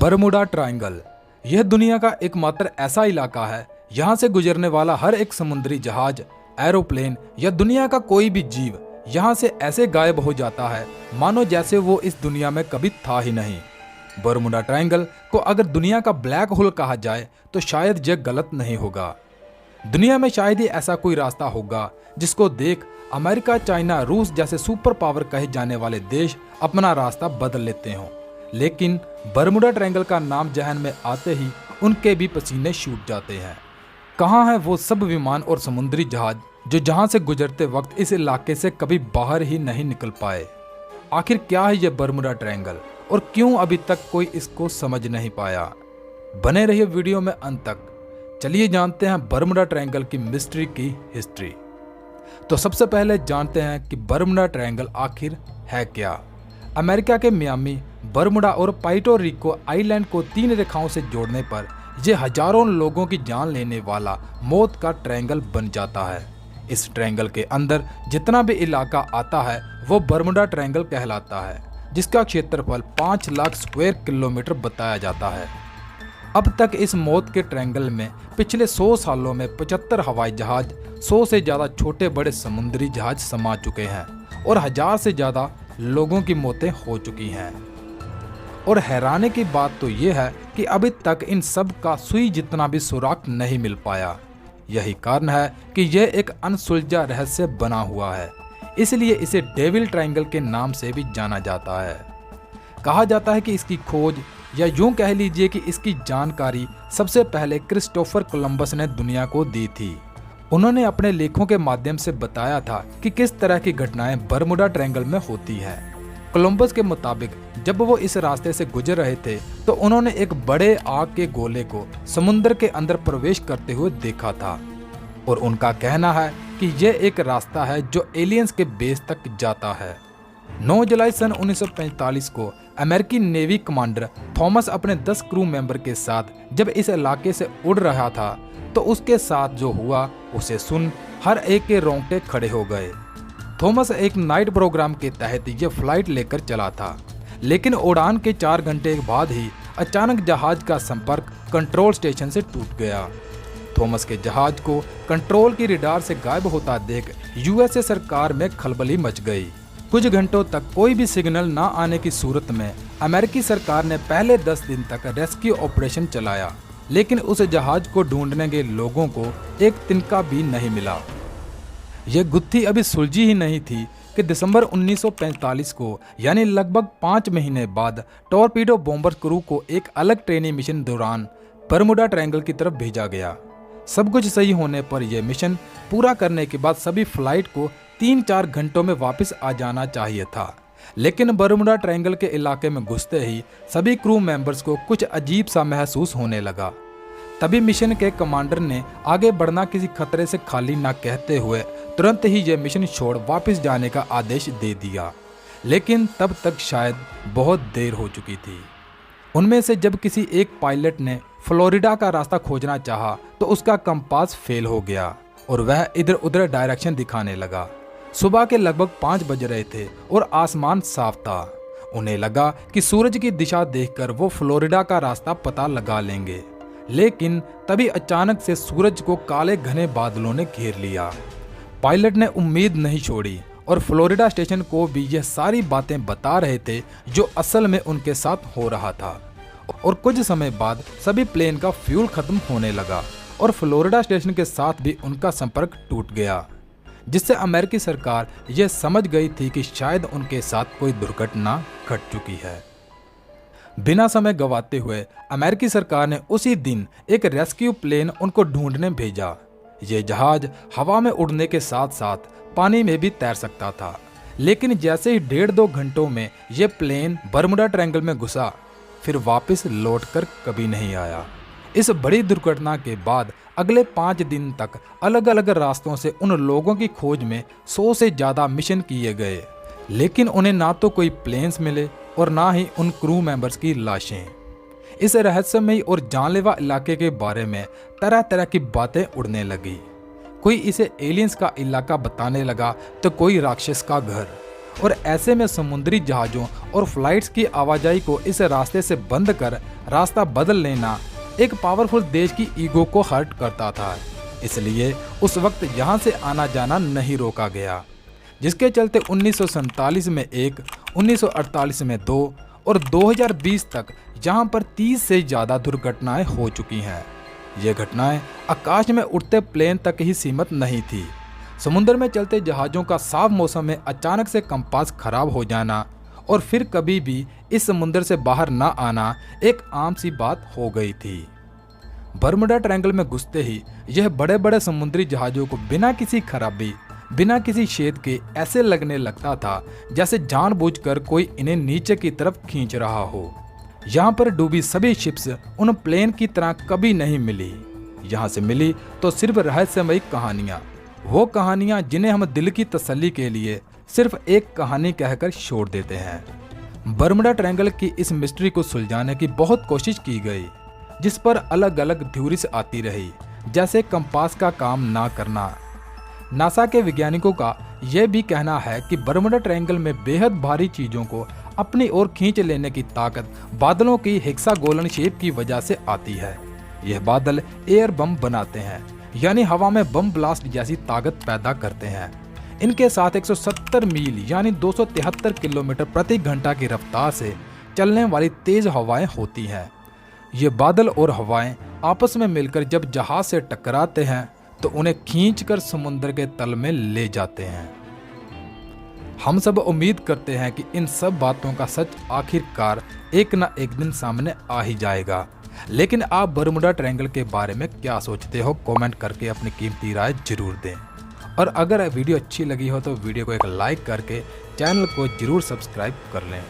Bermuda triangle यह दुनिया का एकमात्र ऐसा इलाका है यहाँ से गुजरने वाला हर एक समुद्री जहाज, एरोप्लेन या दुनिया का कोई भी जीव यहाँ से ऐसे गायब हो जाता है मानो जैसे वो इस दुनिया में कभी था ही नहीं। बरमुडा ट्रायंगल को अगर दुनिया का ब्लैक होल कहा जाए तो शायद यह गलत नहीं होगा। दुनिया में शायद ही ऐसा कोई रास्ता होगा जिसको देख अमेरिका, चाइना, रूस जैसे सुपर पावर कहे जाने वाले देश अपना रास्ता बदल लेते हों, लेकिन बरमुडा ट्रायंगल का नाम जहन में आते ही उनके भी पसीने छूट जाते हैं। कहाँ हैं वो सब विमान और समुद्री जहाज जो जहां से गुजरते वक्त इस इलाके से कभी बाहर ही नहीं निकल पाए? आखिर क्या है ये बरमुडा ट्रायंगल और क्यों अभी तक कोई इसको समझ नहीं पाया? बने रहिए वीडियो में अंत तक। चलिए जानते हैं बरमुडा ट्रायंगल की मिस्ट्री की हिस्ट्री। तो सबसे पहले जानते हैं कि बरमुडा ट्रायंगल आखिर है क्या। अमेरिका के मियामी, बरमुडा और पुर्टो रिको आइलैंड को 3 रेखाओं से जोड़ने पर यह हजारों लोगों की जान लेने वाला मौत का ट्रायंगल बन जाता है। इस ट्रायंगल के अंदर जितना भी इलाका आता है वो बरमुडा ट्रायंगल कहलाता है, जिसका क्षेत्रफल 5 लाख स्क्वायर किलोमीटर बताया जाता है। अब तक इस मौत के ट्रायंगल में पिछले 100 सालों में 75 हवाई जहाज, 100 से ज़्यादा छोटे बड़े समुद्री जहाज समा चुके हैं और 1000 से ज़्यादा लोगों की मौतें हो चुकी हैं। और हैरानी की बात तो यह है कि अभी तक इन सब का सुई जितना भी सुराग नहीं मिल पाया। यही कारण है कि यह एक अनसुलझा रहस्य बना हुआ है, इसलिए इसे डेविल ट्रायंगल के नाम से भी जाना जाता है। कहा जाता है कि इसकी खोज या यूं कह लीजिए कि इसकी जानकारी सबसे पहले क्रिस्टोफर कोलंबस ने दुनिया को दी थी। उन्होंने अपने लेखों के माध्यम से बताया था कि किस तरह की घटनाएं बरमुडा ट्रायंगल में होती हैं। कोलंबस के मुताबिक जब वो इस रास्ते से गुजर रहे थे तो उन्होंने एक बड़े आग के गोले को समुद्र के अंदर प्रवेश करते हुए देखा था और उनका कहना है कि यह एक रास्ता है जो एलियंस के बेस तक जाता है। 9 जुलाई सन 1945 को अमेरिकी नेवी कमांडर थॉमस अपने 10 क्रू मेंबर के साथ जब इस इलाके से उड़ रहा था तो उसके साथ जो हुआ उसे सुन हर एक के रोंगटे खड़े हो गए। थॉमस एक नाइट प्रोग्राम के तहत ये फ्लाइट लेकर चला था, लेकिन उड़ान के 4 घंटे बाद ही अचानक जहाज का संपर्क कंट्रोल स्टेशन से टूट गया। थॉमस के जहाज को कंट्रोल की रडार से गायब होता देख यूएसए सरकार में खलबली मच गई। कुछ घंटों तक कोई भी सिग्नल न आने की सूरत में अमेरिकी सरकार ने पहले 10 दिन तक रेस्क्यू ऑपरेशन चलाया, लेकिन उस जहाज को ढूंढने के लोगों को एक तिनका भी नहीं मिला। यह गुत्थी अभी सुलझी ही नहीं थी कि दिसंबर 1945 को यानी लगभग 5 महीने बाद टॉरपीडो बॉम्बर क्रू को एक अलग ट्रेनिंग मिशन दौरान बरमुडा ट्रायंगल की तरफ भेजा गया। सब कुछ सही होने पर यह मिशन पूरा करने के बाद सभी फ्लाइट को 3-4 घंटों में वापस आ जाना चाहिए था, लेकिन बरमुडा ट्रायंगल के इलाके में घुसते ही सभी क्रू मेंबर्स को कुछ अजीब सा महसूस होने लगा। तभी मिशन के कमांडर ने आगे बढ़ना किसी खतरे से खाली ना कहते हुए तुरंत ही यह मिशन छोड़ वापस जाने का आदेश दे दिया, लेकिन तब तक शायद बहुत देर हो चुकी थी। उनमें से जब किसी एक पायलट ने फ्लोरिडा का रास्ता खोजना चाहा तो उसका कंपास फेल हो गया और वह इधर उधर डायरेक्शन दिखाने लगा। सुबह के लगभग 5 बज रहे थे और आसमान साफ था। उन्हें लगा कि सूरज की दिशा देखकर वो फ्लोरिडा का रास्ता पता लगा लेंगे, लेकिन तभी अचानक से सूरज को काले घने बादलों ने घेर लिया। पायलट ने उम्मीद नहीं छोड़ी और फ्लोरिडा स्टेशन को भी यह सारी बातें बता रहे थे जो असल में उनके साथ हो रहा था। और कुछ समय बाद सभी प्लेन का फ्यूल खत्म होने लगा और फ्लोरिडा स्टेशन के साथ भी उनका संपर्क टूट गया, जिससे अमेरिकी सरकार यह समझ गई थी कि शायद उनके साथ कोई दुर्घटना घट चुकी है। बिना समय गंवाते हुए अमेरिकी सरकार ने उसी दिन एक रेस्क्यू प्लेन उनको ढूंढने भेजा। ये जहाज हवा में उड़ने के साथ साथ पानी में भी तैर सकता था, लेकिन जैसे ही 1.5-2 घंटों में यह प्लेन बरमुडा ट्रायंगल में घुसा, फिर वापस लौटकर कभी नहीं आया। इस बड़ी दुर्घटना के बाद अगले 5 दिन तक अलग अलग रास्तों से उन लोगों की खोज में 100 से ज़्यादा मिशन किए गए, लेकिन उन्हें ना तो कोई प्लेन्स मिले और ना ही उन क्रू मेंबर्स की लाशें। इस रहस्यमयी और जानलेवा इलाके के बारे में तरह तरह की बातें उड़ने लगी। कोई इसे एलियंस का इलाका बताने लगा तो कोई राक्षस का घर, और ऐसे में समुद्री जहाज़ों और फ्लाइट्स की आवाजाही को इस रास्ते से बंद कर रास्ता बदल लेना एक पावरफुल देश की ईगो को हर्ट करता था। इसलिए उस वक्त यहाँ से आना जाना नहीं रोका गया, जिसके चलते 1947 में एक, 1948 में 2 और 2020 तक यहाँ पर 30 से ज़्यादा दुर्घटनाएं हो चुकी हैं। ये घटनाएं आकाश में उड़ते प्लेन तक ही सीमित नहीं थी। समुद्र में चलते जहाज़ों का साफ मौसम में अचानक से कंपास खराब हो जाना और फिर कभी भी इस समुद्र से बाहर ना आना एक आम सी बात हो गई थी। बर्मुडा ट्रायंगल में घुसते ही यह बड़े बड़े समुद्री जहाज़ों को बिना किसी खराबी, बिना किसी छेद के ऐसे लगने लगता था जैसे जानबूझकर कोई इन्हें नीचे की तरफ खींच रहा हो। यहाँ पर डूबी सभी शिप्स उन प्लेन की तरह कभी नहीं मिली। यहाँ से मिली तो सिर्फ रहस्यमयी कहानियाँ, वो कहानियाँ जिन्हें हम दिल की तसल्ली के लिए सिर्फ एक कहानी कहकर छोड़ देते हैं। बर्मुडा ट्रायंगल की इस मिस्ट्री को सुलझाने की बहुत कोशिश की गई, जिस पर अलग अलग थ्योरीज आती रही, जैसे कंपास का काम ना करना। नासा के वैज्ञानिकों का यह भी कहना है कि बर्मुडा ट्रायंगल में बेहद भारी चीजों को अपनी ओर खींच लेने की ताकत बादलों की हेक्सागोनल शेप की वजह से आती है। यह बादल एयर बम बनाते हैं, यानी हवा में बम ब्लास्ट जैसी ताकत पैदा करते हैं। इनके साथ 170 मील यानी 273 किलोमीटर प्रति घंटा की रफ्तार से चलने वाली तेज हवाएं होती हैं। ये बादल और हवाएं आपस में मिलकर जब जहाज से टकराते हैं तो उन्हें खींचकर समुद्र के तल में ले जाते हैं। हम सब उम्मीद करते हैं कि इन सब बातों का सच आखिरकार एक न एक दिन सामने आ ही जाएगा। लेकिन आप बर्मुडा ट्रायंगल के बारे में क्या सोचते हो, कमेंट करके अपनी कीमती राय जरूर दें। और अगर वीडियो अच्छी लगी हो तो वीडियो को एक लाइक करके चैनल को जरूर सब्सक्राइब कर लें।